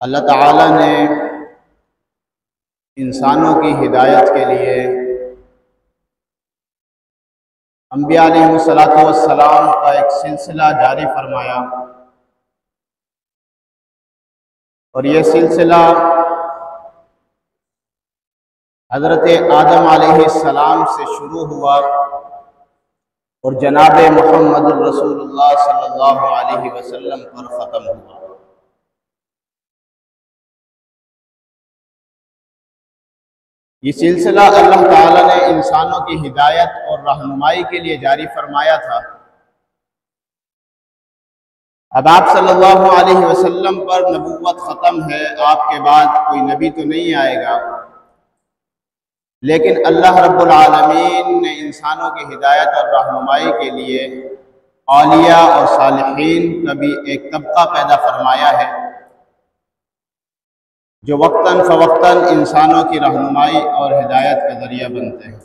अल्लाह ताला ने इंसानों की हिदायत के लिए अंबिया अलैहिस्सलातु वस्सलाम का एक सिलसिला जारी फरमाया और ये सिलसिला हज़रत आदम अलैहिस्सलाम से शुरू हुआ और जनाब मुहम्मद रसूलुल्लाह सल्लल्लाहु अलैहि वसल्लम पर ख़त्म हुआ। ये सिलसिला अल्लाह ताला ने इंसानों की हिदायत और रहनुमाई के लिए जारी फरमाया था। अब आप सल्लल्लाहु अलैहि वसल्लम पर नबूवत ख़त्म है, आपके बाद कोई नबी तो नहीं आएगा, लेकिन अल्लाह रब्बुल आलमीन ने इंसानों की हिदायत और रहनुमाई के लिए औलिया और सालिहीन का भी एक तबका पैदा फरमाया है जो वक्तन फ़वक्तन इंसानों की रहनुमाई और हिदायत का ज़रिया बनते हैं।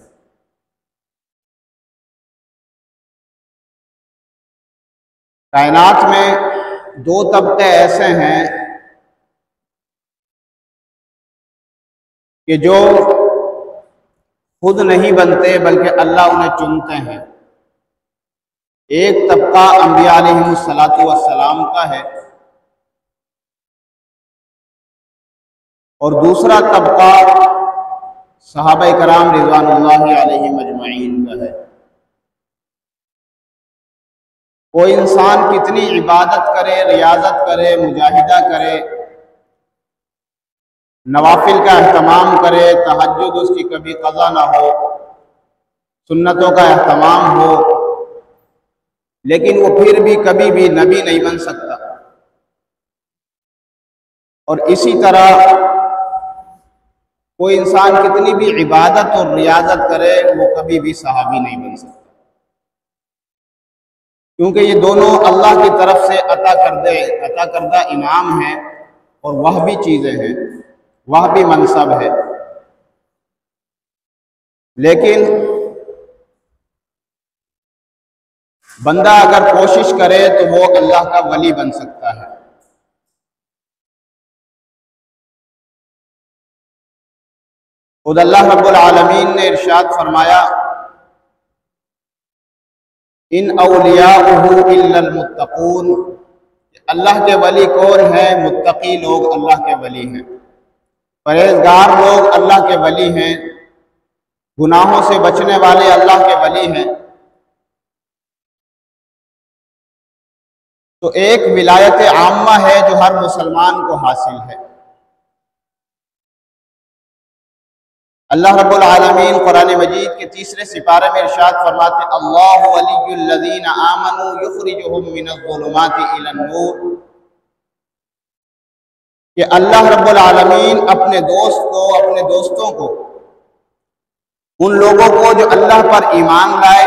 कायनात में दो तबके ऐसे हैं कि जो खुद नहीं बनते बल्कि अल्लाह उन्हें चुनते हैं। एक तबका अंबिया अलैहिस्सलातु वस्सलाम का है और दूसरा तबका सहाबा कराम रिज़वानुल्लाहि अलैहिम अजमईन का है। कोई इंसान कितनी इबादत करे, रियाजत करे, मुजाहिदा करे, नवाफिल का अहतमाम करे, तहज्जुद उसकी कभी क़ज़ा ना हो, सुन्नतों का अहतमाम हो, लेकिन वो फिर भी कभी भी नबी नहीं बन सकता। और इसी तरह कोई इंसान कितनी भी इबादत और रियाजत करे, वो कभी भी सहाबी नहीं बन सकता, क्योंकि ये दोनों अल्लाह की तरफ से अता करदा इनाम है और वह भी चीज़ें हैं, वह भी मनसब है। लेकिन बंदा अगर कोशिश करे तो वो अल्लाह का वली बन सकता है। खुद अल्लाह रब्बुल आलमीन ने इरशाद फरमाया, इन औलियाउहु इल्लल मुत्तकून, अल्लाह के वली कौन है? मुत्तकी लोग अल्लाह के वली हैं, परहेजगार लोग अल्लाह के वली हैं, गुनाहों से बचने वाले अल्लाह के वली हैं। तो एक विलायत आम्मा है जो हर मुसलमान को हासिल है। अल्लाह रब्बुल आलमीन कुरान मजीद के तीसरे सिपारे में इरशाद फरमाते, अल्लाहु वलियुल लज़ीना आमनू युखरिजुहुम मिनज़्ज़ुलुमाति इलन-नूर, कि अल्लाह रब्बुल आलमीन अपने दोस्तों को, उन लोगों को जो अल्लाह पर ईमान लाए,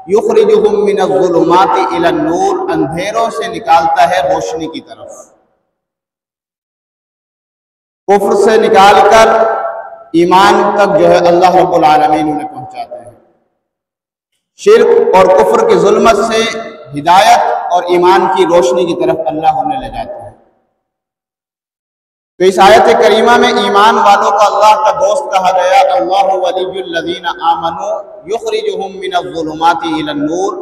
युखरिजुहुम मिनज़्ज़ुलुमाति इलन-नूर, अंधेरों से निकालता है रोशनी की तरफ, कुफ्र से निकालकर ईमान तक जो है अल्लाह रब्बुल आलमीन उन्हें पहुंचाते हैं। शिर्क और कुफ्र की जुल्मत से हिदायत और ईमान की रोशनी की तरफ अल्लाह उन्हें ले जाते हैं। तो इस आयत करीमा में ईमान वालों को अल्लाह का दोस्त कहा गया। अल्लाहु वलियुल लज़ीना आमनू युखरिजुहुम मिनज़्ज़ुलुमाति इलन-नूर,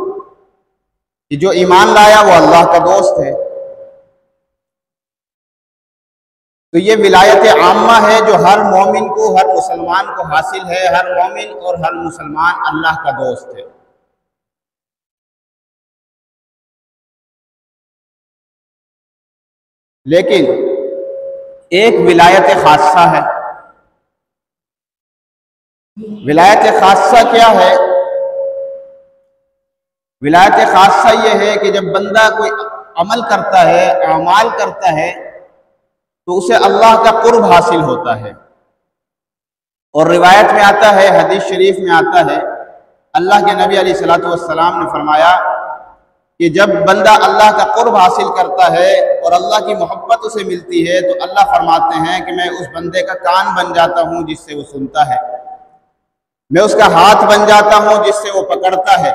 कि जो ईमान लाया वो अल्लाह का दोस्त है। तो ये विलायत आम्मा है जो हर मोमिन को, हर मुसलमान को हासिल है। हर मोमिन और हर मुसलमान अल्लाह का दोस्त है। लेकिन एक विलायत खासा है। विलायत खासा क्या है? विलायत खासा ये है कि जब बंदा कोई अमल करता है, अमाल करता है, तो उसे अल्लाह का कुर्ब हासिल होता है। और रिवायत में आता है, हदीस शरीफ में आता है, अल्लाह के नबी अलैहिस्सलातु वस्सलाम ने फरमाया कि जब बंदा अल्लाह का कुर्ब हासिल करता है और अल्लाह की मोहब्बत उसे मिलती है, तो अल्लाह फरमाते हैं कि मैं उस बंदे का कान बन जाता हूँ जिससे वो सुनता है, मैं उसका हाथ बन जाता हूँ जिससे वो पकड़ता है,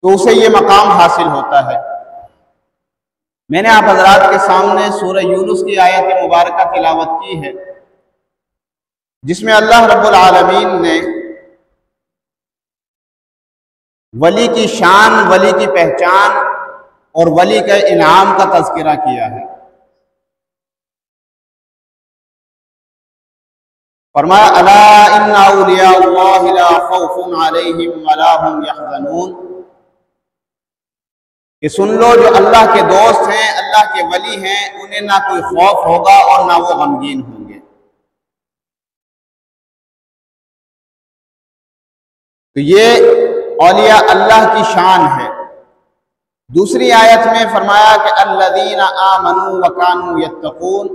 तो उसे ये मकाम हासिल होता है। मैंने आप हजरात के सामने सूरह यूनुस की आयत मुबारका तिलावत की है, जिसमें अल्लाह रब्बुल आलमीन ने वली की शान, वली की पहचान और वली के इनाम का तज़किरा किया है। फरमाया अला इन्ना औलिया अल्लाहि ला खौफुन अलैहिम वला हुम यहज़नून, कि सुन लो जो अल्लाह के दोस्त हैं, अल्लाह के वली हैं, उन्हें ना कोई खौफ होगा और ना वो गमगीन होंगे। तो ये औलिया अल्लाह की शान है। दूसरी आयत में फरमाया कि अल्लज़ीना आमनू व कानू यत्तकून,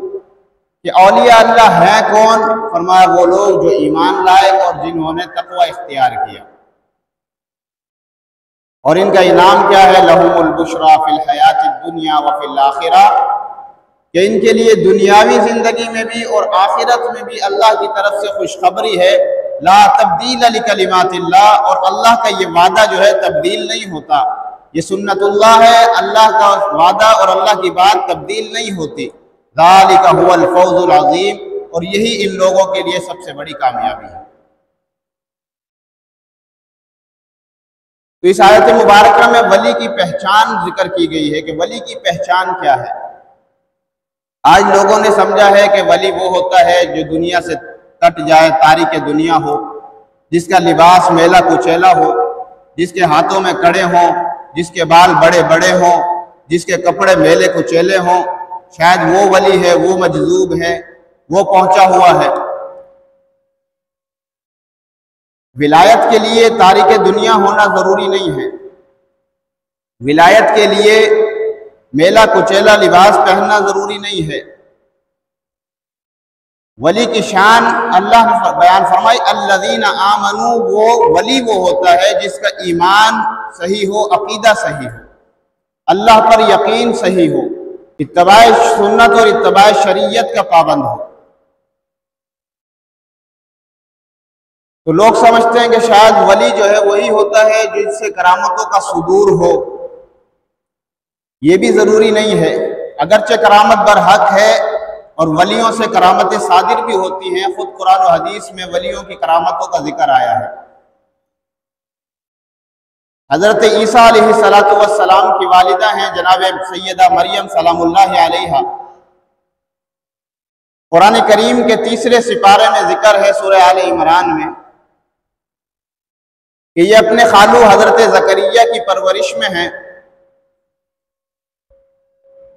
कि औलिया अल्लाह है कौन? फरमाया वो लोग जो ईमान लाए और जिन्होंने तक़वा इख्तियार किया। और इनका इनाम क्या है? लहुमुल बुशरा फिल हयातिद दुनिया व फिल आखिरा, कि इनके लिए दुनियावी जिंदगी में भी और आखिरत में भी अल्लाह की तरफ से खुशखबरी है। ला तब्दील लिकलिमातिल्लाह, और अल्लाह का ये वादा जो है तब्दील नहीं होता। ये सुन्नतुल्लाह है, अल्लाह का वादा और अल्लाह की बात तब्दील नहीं होती। ज़ालिका हुवल फौज़ुल अज़ीम, और यही इन लोगों के लिए सबसे बड़ी कामयाबी है। तो इस आयत मुबारका में वली की पहचान जिक्र की गई है कि वली की पहचान क्या है। आज लोगों ने समझा है कि वली वो होता है जो दुनिया से कट जाए, तारीक दुनिया हो, जिसका लिबास मेला कुचैला हो, जिसके हाथों में कड़े हों, जिसके बाल बड़े बड़े हों, जिसके कपड़े मेले कुचैले हों, शायद वो वली है, वो मजजूब है, वो पहुंचा हुआ है। विलायत के लिए तारीक दुनिया होना जरूरी नहीं है। विलायत के लिए मेला कुचैला लिबास पहनना जरूरी नहीं है। वली की शान अल्लाह ने बयान फरमाई, अल्लज़ीना आमनू, वो वली वो होता है जिसका ईमान सही हो, अकीदा सही हो, अल्लाह पर यकीन सही हो, इत्तबाए सुन्नत और इत्तबाए शरीयत का पाबंद हो। तो लोग समझते हैं कि शायद वली जो है वही होता है जिससे करामतों का सुदूर हो। ये भी जरूरी नहीं है, अगरचे करामत बरहक है और वलियों से करामतें सादिर भी होती हैं। खुद कुरान और हदीस में वलियों की करामतों का जिक्र आया है। हजरत ईसा अलैहिस्सलातु वस्सलाम की वालिदा हैं जनाब सैयदा मरियम सलामुल्लाह अलैहा। कुरान करीम के तीसरे सिपारे में जिक्र है सूरह आले इमरान में कि ये अपने खालू हजरत ज़करिया की परवरिश में हैं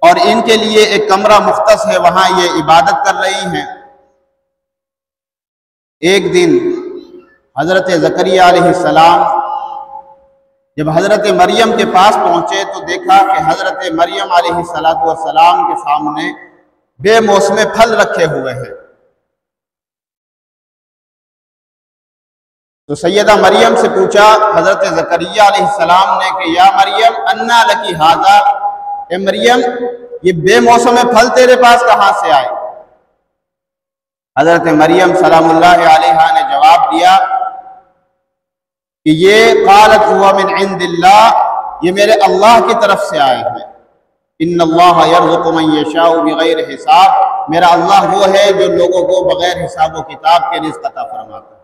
और इनके लिए एक कमरा मुख्तस है, वहां ये इबादत कर रही हैं। एक दिन हजरत ज़करिया अलैहिस्सलाम जब हजरत मरियम के पास पहुंचे तो देखा कि हजरत मरियम अलैहिस्सलातु वस्सलाम के सामने बेमौसमे फल रखे हुए हैं। तो सैयदा मरियम से पूछा हजरत ज़करिया अलैहिस्सलाम ने कि या मरियम अन्ना लकी हाजा, ए मरियम ये बेमौसम फल तेरे पास कहां से आए? हजरत मरियम सलामुल्लाह अलैहा ने जवाब दिया कि ये क़ालत हुवा मिन इंदिल्लाह, ये मेरे अल्लाह की तरफ से आए हैं। इन्नल्लाह यर्ज़ुक़ु मन यशाउ बिग़ैरि हिसाब, मेरा अल्लाह वो है जो लोगों को बगैर हिसाब व किताब के रिज़्क़ अता फरमाता है।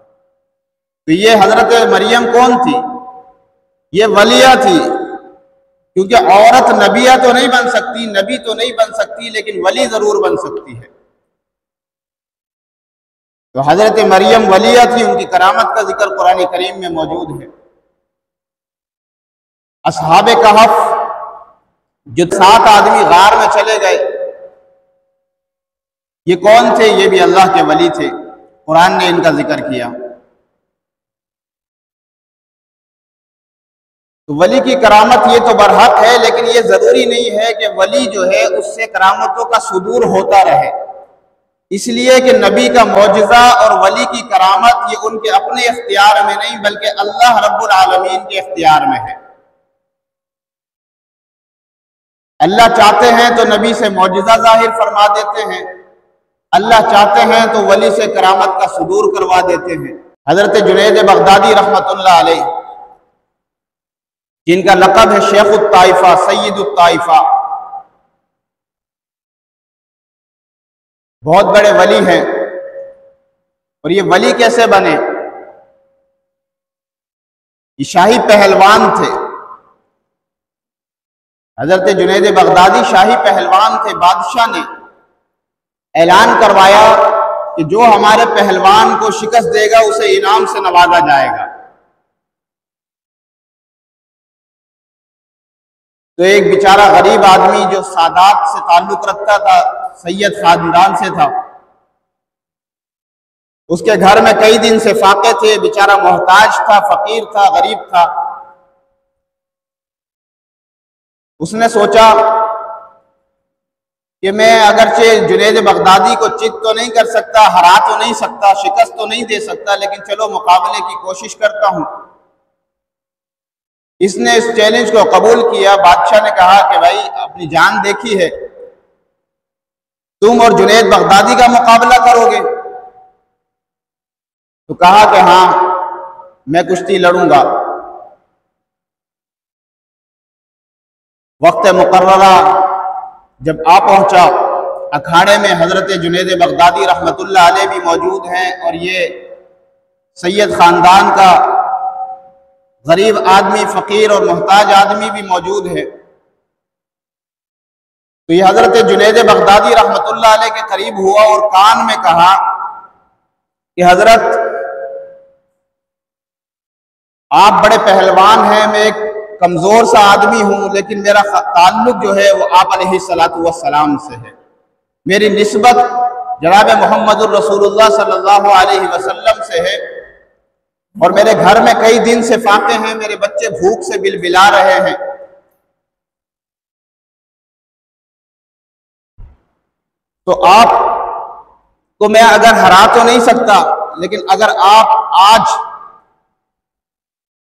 तो ये हजरत मरियम कौन थी? ये वलिया थी, क्योंकि औरत नबिया तो नहीं बन सकती, नबी तो नहीं बन सकती, लेकिन वली जरूर बन सकती है। तो हजरत मरियम वलिया थी, उनकी करामत का जिक्र कुरान करीम में मौजूद है। असहाबे कहफ जो 7 आदमी गार में चले गए, ये कौन थे? ये भी अल्लाह के वली थे, कुरान ने इनका जिक्र किया। तो वली की करामत ये तो बरहक है, लेकिन ये जरूरी नहीं है कि वली जो है उससे करामतों का सुदूर होता रहे। इसलिए कि नबी का मौजज़ा और वली की करामत ये उनके अपने इख्तियार में नहीं बल्कि अल्लाह रब्बुल आलमीन के इख्तियार में है। अल्लाह चाहते हैं तो नबी से मौजज़ा जाहिर फरमा देते हैं, अल्लाह चाहते हैं तो वली से करामत का सुदूर करवा देते हैं। हजरत जुनैद बगदादी रहमतुल्लाह अलैह, जिनका लक़ब है शेख उत ताइफा, सय्यद उत ताइफा, बहुत बड़े वली हैं। और ये वली कैसे बने? ये शाही पहलवान थे। हजरत जुनैद बगदादी शाही पहलवान थे। बादशाह ने ऐलान करवाया कि जो हमारे पहलवान को शिकस्त देगा उसे इनाम से नवाजा जाएगा। तो एक बेचारा गरीब आदमी जो सादात से ताल्लुक रखता था, सैयद खानदान से था, उसके घर में कई दिन से फाके थे, बेचारा मोहताज था, फकीर था, गरीब था। उसने सोचा कि मैं अगरचे जुनैद बगदादी को चित तो नहीं कर सकता, हरा तो नहीं सकता, शिकस्त तो नहीं दे सकता, लेकिन चलो मुकाबले की कोशिश करता हूं। इसने इस चैलेंज को कबूल किया। बादशाह ने कहा कि भाई अपनी जान देखी है, तुम और जुनैद बगदादी का मुकाबला करोगे? तो कहा कि हाँ मैं कुश्ती लड़ूंगा। वक्त मुकर्ररा जब आ पहुंचा, अखाड़े में हजरत जुनैद बगदादी रहमतुल्लाह अलैह भी मौजूद हैं और ये सैयद खानदान का गरीब आदमी, फकीर और मोहताज आदमी भी मौजूद है। तो ये हजरत जुनैद बगदादी रहमतुल्लाह अलैह के करीब हुआ और कान में कहा कि हजरत आप बड़े पहलवान हैं, मैं एक कमजोर सा आदमी हूं, लेकिन मेरा ताल्लुक जो है वो आप अलैहिस्सलातु वस्सलाम से है। मेरी निस्बत जनाब मोहम्मदुर रसूलुल्लाह सल्लल्लाहु अलैहि वसल्लम से है और मेरे घर में कई दिन से फाके हैं, मेरे बच्चे भूख से बिलबिला रहे हैं। तो आप को मैं अगर हरा तो नहीं सकता, लेकिन अगर आप आज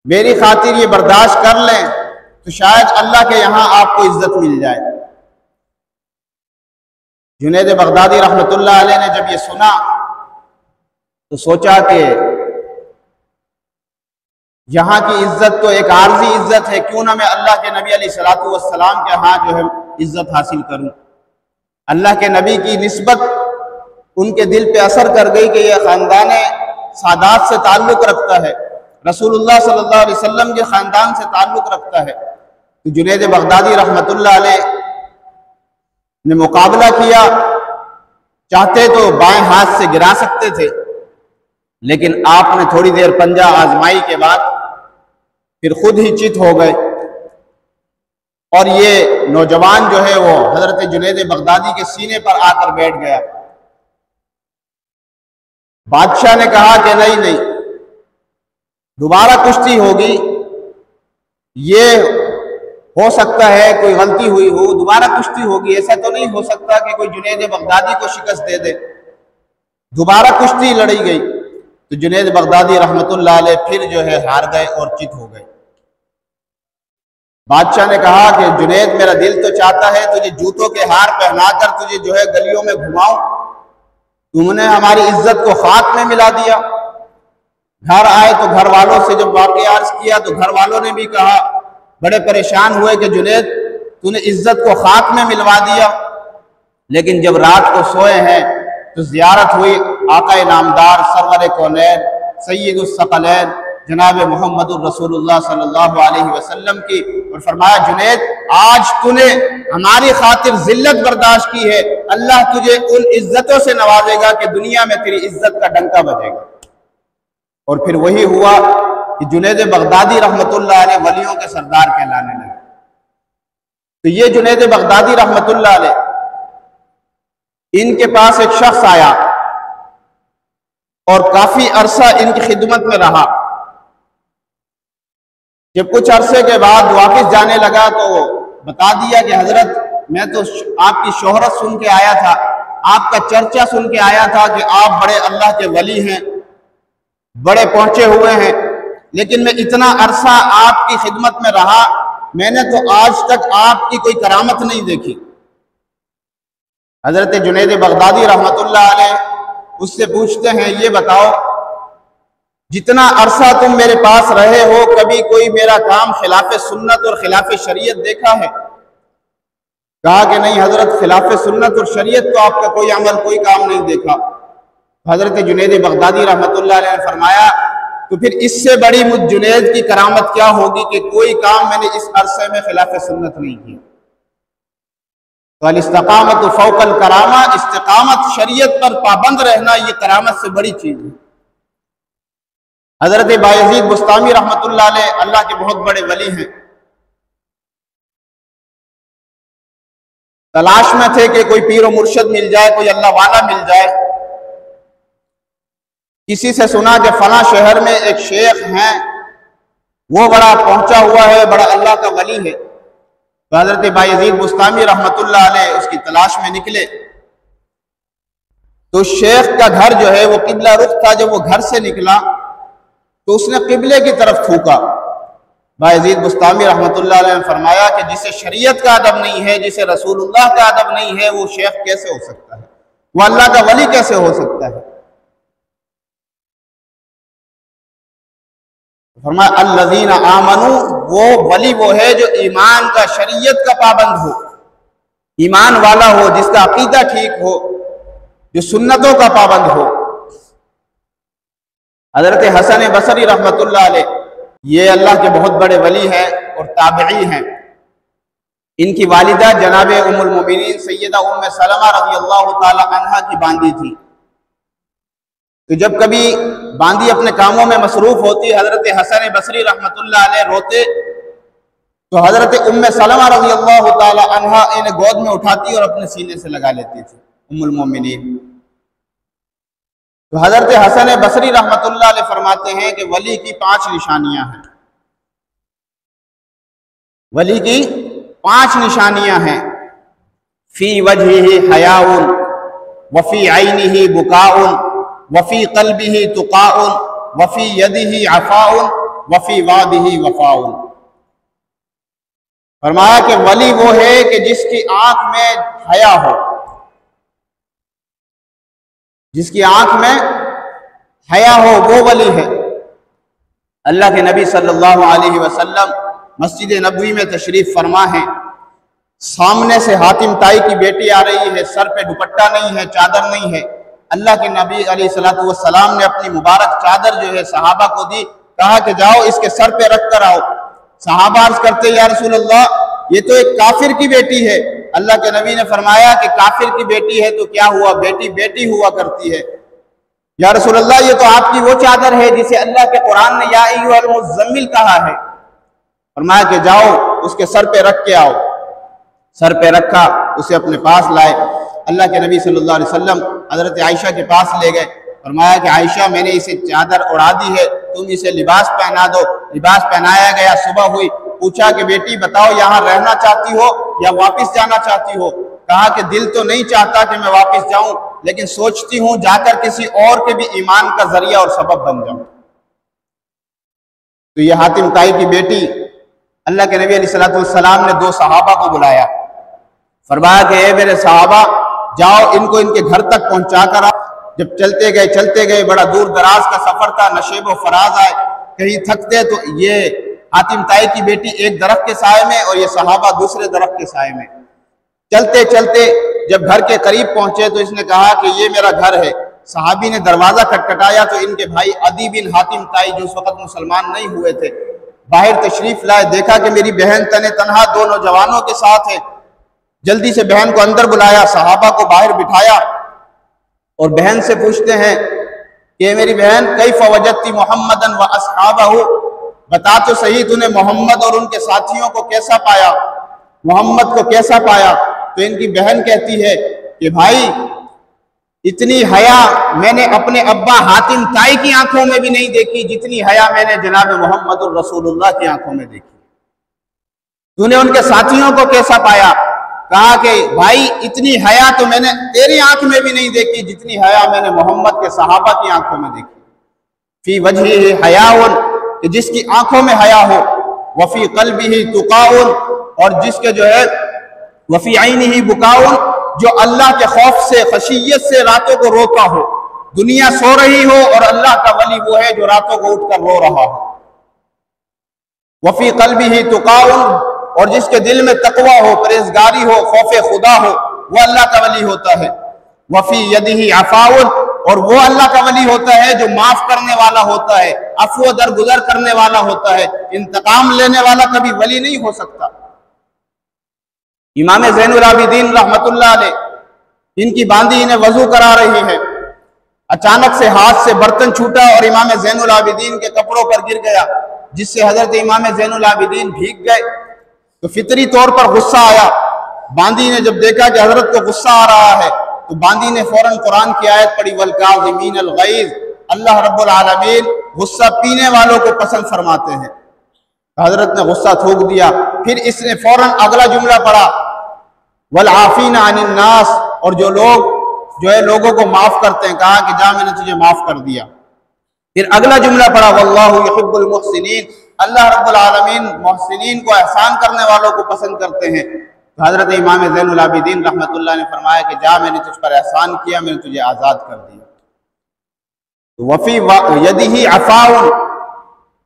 मेरी खातिर ये बर्दाश्त कर लें तो शायद अल्लाह के यहां आपको इज्जत मिल जाए। जुनैद बगदादी रहमतुल्लाह अलैह ने जब ये सुना तो सोचा कि यहां की इज्जत तो एक आर्जी इज्जत है, क्यों ना मैं अल्लाह के नबी अलैहिस्सलातु वस्सलाम के यहां जो है इज्जत हासिल करूं। अल्लाह के नबी की निस्बत उनके दिल पे असर कर गई कि यह खानदान सादात से ताल्लुक रखता है, रसूलुल्लाह सल्लल्लाहु अलैहि वसल्लम के खानदान से ताल्लुक रखता है। तो जुनैद बगदादी रहमतुल्लाह अलैह ने मुकाबला किया। चाहते तो बाएं हाथ से गिरा सकते थे, लेकिन आपने थोड़ी देर पंजा आजमाई के बाद फिर खुद ही चित हो गए और ये नौजवान जो है वो हजरत जुनैद बगदादी के सीने पर आकर बैठ गया। बादशाह ने कहा कि नहीं नहीं, दोबारा कुश्ती होगी, ये हो सकता है कोई गलती हुई हो, दोबारा कुश्ती होगी। ऐसा तो नहीं हो सकता कि कोई जुनैद बगदादी को शिकस्त दे दे। दोबारा कुश्ती लड़ी गई तो जुनैद बगदादी रहमतुल्लाह अलैह फिर जो है हार गए और चित हो गए। बादशाह ने कहा कि जुनैद, मेरा दिल तो चाहता है तुझे जूतों के हार पहनाकर तुझे जो है गलियों में घुमाऊं, तुमने हमारी इज्जत को खाक में मिला दिया। घर आए तो घर वालों से जब वाक़या अर्ज किया तो घर वालों ने भी कहा, बड़े परेशान हुए कि जुनैद तूने इज्जत को खाक में मिलवा दिया। लेकिन जब रात को सोए हैं तो ज़ियारत हुई आका नामदार सरवर कौनैन सय्यदुस सकलैन जनाब मोहम्मदुर रसूलुल्लाह सल्लल्लाहु अलैहि वसल्लम की, और फरमाया जुनैद आज तूने हमारी खातिर जिल्लत बर्दाश्त की है, अल्लाह तुझे उन इज्जतों से नवाजेगा कि दुनिया में तेरी इज्जत का डंका बजेगा। और फिर वही हुआ कि जुनैद बगदादी रहमतुल्लाह अलैह वलियों के सरदार कहलाने लगे। तो ये जुनैद बगदादी रहमतुल्लाह अलैह, इनके पास एक शख्स आया और काफी अरसा इनकी खिदमत में रहा। जब कुछ अरसे के बाद वापस जाने लगा तो बता दिया कि हजरत मैं तो आपकी शोहरत सुन के आया था, आपका चर्चा सुन के आया था कि आप बड़े अल्लाह के वली हैं, बड़े पहुंचे हुए हैं, लेकिन मैं इतना अरसा आपकी खिदमत में रहा, मैंने तो आज तक आपकी कोई करामत नहीं देखी। हजरत जुनैद बगदादी रहमतुल्लाह अलैह उससे पूछते हैं, ये बताओ जितना अरसा तुम मेरे पास रहे हो कभी कोई मेरा काम खिलाफ सुन्नत और खिलाफ शरीयत देखा है? कहा कि नहीं हजरत, खिलाफ सुन्नत और शरीयत तो आपका कोई अमल कोई काम नहीं देखा। हजरत जुनैद बगदादी रहमतुल्लाह अलैह ने फरमाया तो फिर इससे बड़ी मुझ जुनैद की करामत क्या होगी कि कोई काम मैंने इस अरसे में खिलाफ सुन्नत नहीं किया। तो अल इस्तिकामत फौकल करामा, इस्तिकामत शरीयत पर पाबंद रहना ये करामत से बड़ी चीज है। हजरत बायजीद बुस्तामी रहमतुल्लाह अलैह अल्लाह के बहुत बड़े वली हैं, तलाश में थे कि कोई पीर और मुर्शद मिल जाए, कोई अल्लाह वाला मिल जाए। किसी से सुना कि फला शहर में एक शेख हैं, वो बड़ा पहुंचा हुआ है, बड़ा अल्लाह का वली है। तो हजरत बायजीद बुस्तामी रहमतुल्लाह अलैह उसकी तलाश में निकले। तो शेख का घर जो है वो किबला रुख था। जब वो घर से निकला तो उसने किबले की तरफ थूका। बायजीद बुस्तामी रहमतुल्लाह अलैह ने फरमाया कि जिसे शरीयत का अदब नहीं है, जिसे रसूलुल्लाह का अदब नहीं है, वो शेख कैसे हो सकता है, वो अल्लाह का वली कैसे हो सकता है। फरमाया अल्लज़ीना आमनू, वो वली वो है जो ईमान का, शरीयत का पाबंद हो, ईमान वाला हो, जिसका अकीदा ठीक हो, जो सुन्नतों का पाबंद हो। हजरत हसन बसरी रहमतुल्लाह अलैह ये अल्लाह के बहुत बड़े वली हैं और ताबई हैं। इनकी वालिदा जनाब उम्मुल मोमिनीन सैयदा उम्मे सलमा रज़ी अल्लाह ताला अन्हा की बांदी थी। तो जब कभी बांदी अपने कामों में मसरूफ होती, हजरत हसन बसरी रहमतुल्लाह अलैह रोते, तो हजरत उम्मे सलमा रज़ी अल्लाह ताला अन्हा इन्हें गोद में उठाती और अपने सीने से लगा लेती थी, उम्मुल मोमिनीन। तो हजरत हसन बसरी रहमतुल्लाह अलैह फरमाते हैं कि वली की 5 निशानियां हैं। वली की 5 निशानियां हैं। फी वजहिही हयाउन, वफी ऐनिही बुकाउन, वफी क़ल्बिही तुक़ाउन, वफी यदिही अफ़ाउन, वफी वादिही वफ़ाउन। फरमाया कि वली वो है कि जिसकी आंख में हया हो, जिसकी आंख में हया हो, वो वली है। अल्लाह के नबी सल्लल्लाहु अलैहि वसल्लम मस्जिद नबवी में तशरीफ फरमा है। सामने से हातिम ताई की बेटी आ रही है, सर पे दुपट्टा नहीं है, चादर नहीं है। अल्लाह के नबी अलैहिस्सलातु वस्सलाम ने अपनी मुबारक चादर जो है सहाबा को दी, कहा कि जाओ इसके सर पे रख कर आओ। सहाबा अर्ज करते या रसूल अल्लाह, ये तो एक काफिर की बेटी है। अल्लाह के नबी ने फरमाया कि काफिर की बेटी है तो क्या हुआ, बेटी बेटी हुआ करती है। या रसूल अल्लाह, ये तो आपकी वो चादर है जिसे अल्लाह के कुरान ने या अय्युहल मुज़्ज़म्मिल कहा है। फरमाया कि जाओ उसके सर पे रख के आओ। सर पे रखा, उसे अपने पास लाए। अल्लाह के नबी सल्लल्लाहु अलैहि वसल्लम हजरत आयशा के पास ले गए। फरमाया कि आयशा, मैंने इसे चादर उड़ा दी है, तुम इसे लिबास पहना दो। लिबास पहनाया गया। सुबह हुई, पूछा कि बेटी बताओ यहाँ रहना चाहती हो या वापस जाना चाहती हो। कहा कि दिल तो नहीं चाहता कि मैं वापस जाऊं, लेकिन सोचती हूं जाकर किसी और के भी ईमान का जरिया और सबब बन जाऊं। तो ये हातिम ताई की बेटी, अल्लाह के नबी अलैहिस्सलातु वस्सलाम ने 2 सहाबा को बुलाया। फरमाया कि ए मेरे सहाबा, जाओ इनको इनके घर तक पहुंचा कर आओ। जब चलते गए, बड़ा दूर दराज का सफर था, नशेब व फराज आए, कहीं थकते तो ये हातिम ताई की बेटी एक दरख्त के साए में और ये सहाबा दूसरे दरख्त के साए में। चलते चलते जब घर के करीब पहुंचे तो इसने कहा कि ये मेरा घर है। सहाबी ने दरवाजा खटखटाया तो इनके भाई अदी बिन हातिम ताई, जो उस वक्त मुसलमान नहीं हुए थे, बाहर तशरीफ लाए। देखा कि मेरी बहन तने तनहा 2 नौजवानों के साथ है। जल्दी से बहन को अंदर बुलाया, सहाबा को बाहर बिठाया और बहन से पूछते हैं कि मेरी बहन, कैफ़ वजदती मुहम्मदन व अस्हाबहु, बता तो सही तूने मोहम्मद और उनके साथियों को कैसा पाया, मोहम्मद को कैसा पाया। तो इनकी बहन कहती है कि भाई, इतनी हया मैंने अपने अब्बा हातिम ताई की आंखों में भी नहीं देखी जितनी हया मैंने जनाब मोहम्मद रसूलुल्लाह की आंखों में देखी। तूने उनके साथियों को कैसा पाया। कहा कि भाई, इतनी हया तो मैंने तेरी आंख में भी नहीं देखी जितनी हया मैंने मोहम्मद के सहाबा की आंखों में देखी। फी वजहिही हयाउन, कि जिसकी आंखों में हया हो, वफी क़ल्बिही तुक़ाउन, और जिसके जो है वफी ऐनिही बुकाउन, जो अल्लाह के खौफ से, खशियत से रातों को रोता हो। दुनिया सो रही हो और अल्लाह का वली वो है जो रातों को उठकर रो रहा हो। वफी क़ल्बिही तुक़ाउन, और जिसके दिल में तकवा हो, परहेजगारी हो, खौफ खुदा हो, वो अल्लाह का वली होता है। वफी यदिही अफाउन, और वो अल्लाह का वली होता है जो माफ करने वाला होता है, अफव दरगुजर करने वाला होता है। इंतकाम लेने वाला कभी वली नहीं हो सकता। इमाम ज़ैनुल आबिदीन रहमतुल्लाह अलैह, इनकी बांदी इन्हें वजू करा रही है, अचानक से हाथ से बर्तन छूटा और इमाम ज़ैनुल आबिदीन के कपड़ों पर गिर गया, जिससे हजरत इमाम ज़ैनुल आबिदीन भीग गए। तो फितरी तौर पर गुस्सा आया। बांदी ने जब देखा कि हजरत को गुस्सा आ रहा है, तो बांदी ने फौरन कुरान की आयत पढ़ी, वल काज़िमीनल गैज़, अल्लाह रब्बुल आलमीन गुस्सा पीने वालों को पसंद फरमाते हैं। हजरत ने गुस्सा थूक दिया। फिर इसने फौरन अगला जुमला पढ़ा, वल आफीना अनिन नास, और जो है लोगों को माफ करते हैं। कहा कि जा, मैंने तुझे माफ कर दिया। फिर अगला जुमला पढ़ा, वल्लाहु युहिब्बुल मुहसिनीन, अल्लाह रब्बुल आलमीन मुहसिनीन को, एहसान करने वालों को पसंद करते हैं। तो हजरत इमाम ज़ैनुल आबिदीन रहमतुल्लाह ने फरमाया कि जा, मैंने तुझ पर एहसान किया, मैंने तुझे आज़ाद कर दिया। तो वफ़ी यदिही अफ़ाउन,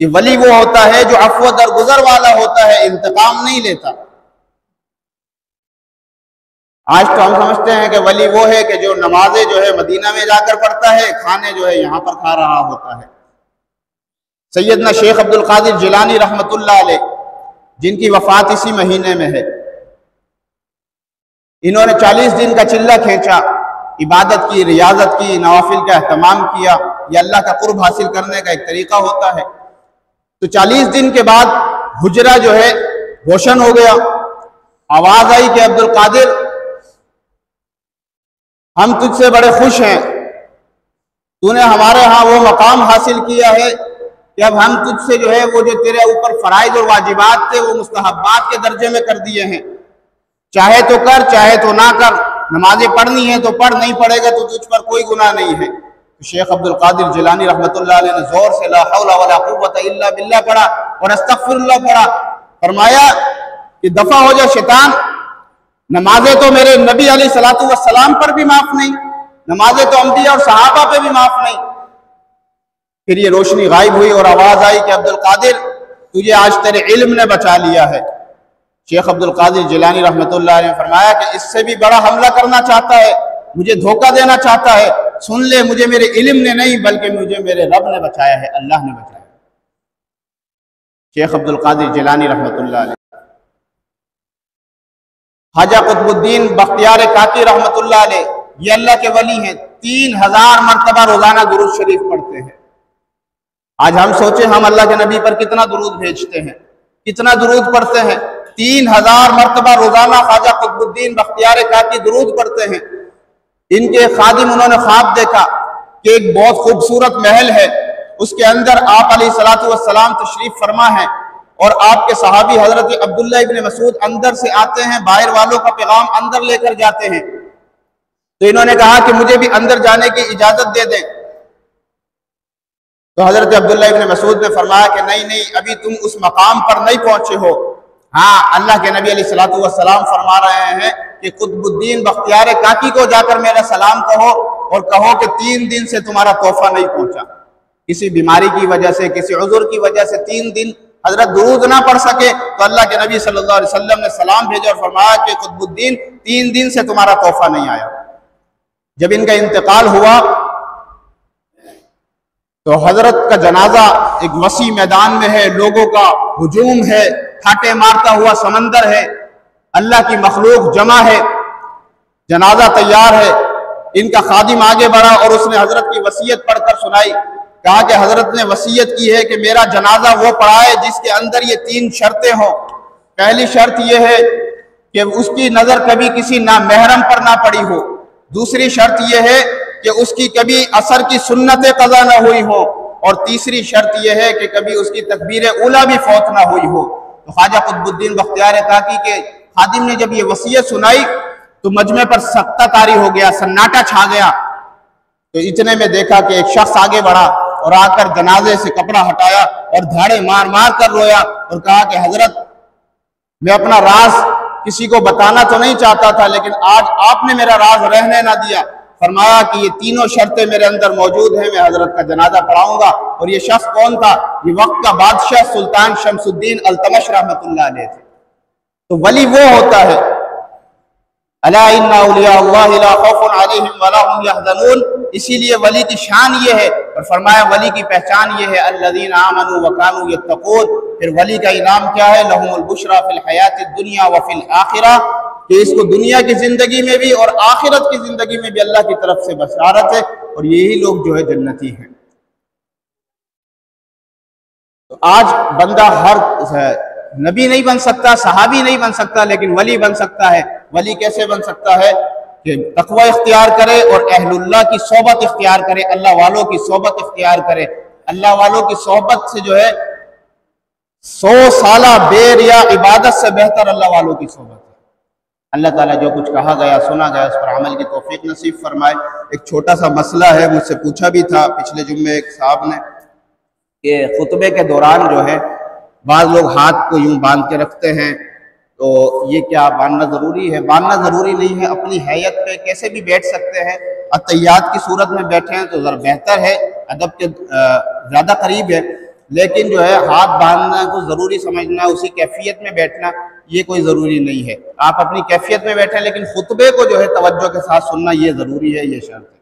कि वली वो होता है जो अफ़्व दरगुजर वाला होता है, इंतकाम नहीं लेता। आज तो हम समझते हैं कि वली वो है कि जो नमाजें जो है मदीना में जाकर पढ़ता है, खाने जो है यहाँ पर खा रहा होता है। सैयदना शेख अब्दुल कादिर जिलानी रहमतुल्लाह अलैह, जिनकी वफात इसी महीने में है, इन्होंने 40 दिन का चिल्ला खींचा, इबादत की, रियाजत की, नवाफिल का एहतमाम किया। यह अल्लाह का कुर्ब हासिल करने का एक तरीका होता है। तो 40 दिन के बाद हुजरा जो है रोशन हो गया। आवाज आई कि अब्दुल कादिर, हम तुझसे बड़े खुश हैं, तूने हमारे यहाँ वो मकाम हासिल किया है कि अब हम तुझसे जो है वो जो तेरे ऊपर फराइज और वाजिबात थे वो मुस्तहब्बात के दर्जे में कर दिए हैं। चाहे तो कर, चाहे तो ना कर। नमाजें पढ़नी है तो पढ़, नहीं पढ़ेगा तो तुझ पर कोई गुनाह नहीं है। तो शेख अब्दुल कादिर जिलानी रहमतुल्लाह अलैह ने जोर से ला हौला वला कुव्वता इल्ला बिल्लाह पढ़ा और अस्तगफिरुल्लाह पढ़ा। फरमाया कि दफा हो जा शैतान, नमाजें तो मेरे नबी अलैहिस्सलातु वस्सलाम पर भी माफ नहीं, नमाजें तो अंबिया और सहाबा पे भी माफ नहीं। फिर ये रोशनी गायब हुई और आवाज आई कि अब्दुल कादिर, तुझे आज तेरे इल्म ने बचा लिया है। शेख अब्दुल कादिर जिलानी रहमतुल्लाह अलैह ने फरमाया कि इससे भी बड़ा हमला करना चाहता है, मुझे धोखा देना चाहता है। सुन ले, मुझे मेरे इल्म ने नहीं बल्कि मुझे मेरे रब ने बचाया है, अल्लाह ने बचाया। शेख अब्दुल कादिर जिलानी रहमतुल्लाह अलैह। ख्वाजा कुतुबुद्दीन बख्तियार काकी रहमतुल्लाह अलैह, ये अल्लाह के वली हैं, 3000 मरतबा रोजाना दुरूद शरीफ पढ़ते हैं। आज हम सोचे हम अल्लाह के नबी पर कितना दुरूद भेजते हैं, कितना दुरूद पढ़ते हैं। 3000 मरतबा रोजाना ख्वाजा कुतुबुद्दीन बख्तियार काकी दुरूद पढ़ते हैं। इनके खादिम, उन्होंने ख्वाब देखा कि एक बहुत खूबसूरत महल है, उसके अंदर आप अलैहिस्सलातु वस्सलाम तशरीफ फरमा है और आपके सहाबी हजरत अब्दुल्लाह इब्न मसूद अंदर से आते हैं, बाहर वालों का पैगाम अंदर लेकर जाते हैं। तो इन्होंने कहा कि मुझे भी अंदर जाने की इजाजत दे दें। तो हजरत अब्दुल्लाह इब्न मसूद ने फरमाया कि नहीं नहीं, अभी तुम उस मकाम पर नहीं पहुंचे हो। हाँ, अल्लाह के नबी अलैहिस्सलातु वस्सलाम फरमा रहे हैं कि कुतुबुद्दीन बख्तियार काकी को जाकर मेरा सलाम कहो और कहो कि 3 दिन से तुम्हारा तोहफा नहीं पहुंचा। किसी बीमारी की वजह से, किसी उज़ुर की वजह से 3 दिन हजरत दुरूद ना पढ़ सके, तो अल्लाह के नबी सल्लल्लाहु अलैहि वसल्लम ने सलाम भेजा और फरमाया कि कुतुबुद्दीन 3 दिन से तुम्हारा तोहफा नहीं आया। जब इनका इंतकाल हुआ तो हजरत का जनाजा एक वसी मैदान में है, लोगों का हुजूम है, ठाटे मारता हुआ समंदर है, अल्लाह की मखलूक जमा है, जनाजा तैयार है। इनका खादिम आगे बढ़ा और उसने हजरत की वसीयत पढ़कर सुनाई। कहा कि हजरत ने वसीयत की है कि मेरा जनाजा वो पढ़ाए जिसके अंदर ये 3 शर्तें हों। पहली शर्त यह है कि उसकी नजर कभी किसी नामहरम पर ना पड़ी हो। दूसरी शर्त यह है कि उसकी कभी असर की सुन्नत कज़ा ना हुई हो। और तीसरी शर्त यह है कि कभी उसकी तकबीर उला भी फौत ना हुई हो। तो ख्वाजा कुतुबुद्दीन बख्तियार काकी के खादिम ने जब ये वसीयत सुनाई तो मजमे पर सख्ता तारी हो गया, सन्नाटा छा गया। तो इतने में देखा कि एक शख्स आगे बढ़ा और आकर जनाजे से कपड़ा हटाया और धाड़े मार मार कर रोया और कहा कि हजरत, मैं अपना राज किसी को बताना तो नहीं चाहता था, लेकिन आज आपने मेरा राज रहने ना दिया। फरमाया कि ये 3 शर्तें मेरे अंदर मौजूद हैं, मैं हजरत का जनाजा पढ़ाऊंगा। और ये शख्स कौन था? ये वक्त का बादशाह सुल्तान शमसुद्दीन अल्तमश रहमतुल्लाह अलैह थे। तो वली वो होता है, अला इन्ना औलिया अल्लाहि ला खौफुन अलैहिम वला हुम यहज़नून। इसीलिए वली की शान ये है और फरमाया वली की पहचान ये है, अल्लज़ीना आमनू व कानू यत्तक़ून। फिर वली का इनाम क्या है, लहुमुल बुशरा फिल हयातिद दुनिया व फिल आखिरा, कि इसको दुनिया की जिंदगी में भी और आखिरत की जिंदगी में भी अल्लाह की तरफ से बशारत है, और यही लोग जो है जन्नती हैं। तो आज बंदा हर नबी नहीं बन सकता, सहाबी नहीं बन सकता, लेकिन वली बन सकता है। वली कैसे बन सकता है कि तकवा इख्तियार करे और अहलुल्लाह की सोहबत इख्तियार करे, अल्लाह वालों की सोहबत इख्तियार करे। अल्लाह वालों की सोहबत से जो है 100 साला बेर या इबादत से बेहतर अल्लाह वालों की सोहबत है। अल्लाह ताला जो कुछ कहा गया सुना गया उस पर अमल की तौफीक नसीब फरमाए। एक छोटा सा मसला है, मुझसे पूछा भी था पिछले जुम्मे एक साहब ने कि खुतबे के दौरान जो है बाज़ लोग हाथ को यूं बांध के रखते हैं, तो ये क्या बांधना ज़रूरी है? बांधना ज़रूरी नहीं है, अपनी हैयत पे कैसे भी बैठ सकते हैं। अतहियात की सूरत में बैठे हैं तो ज़रा बेहतर है, अदब के ज़्यादा करीब है, लेकिन जो है हाथ बांधना को ज़रूरी समझना, उसी कैफियत में बैठना, ये कोई ज़रूरी नहीं है। आप अपनी कैफियत में बैठें, लेकिन खुतबे को जो है तवज्जो के साथ सुनना ये ज़रूरी है, ये शर्त है।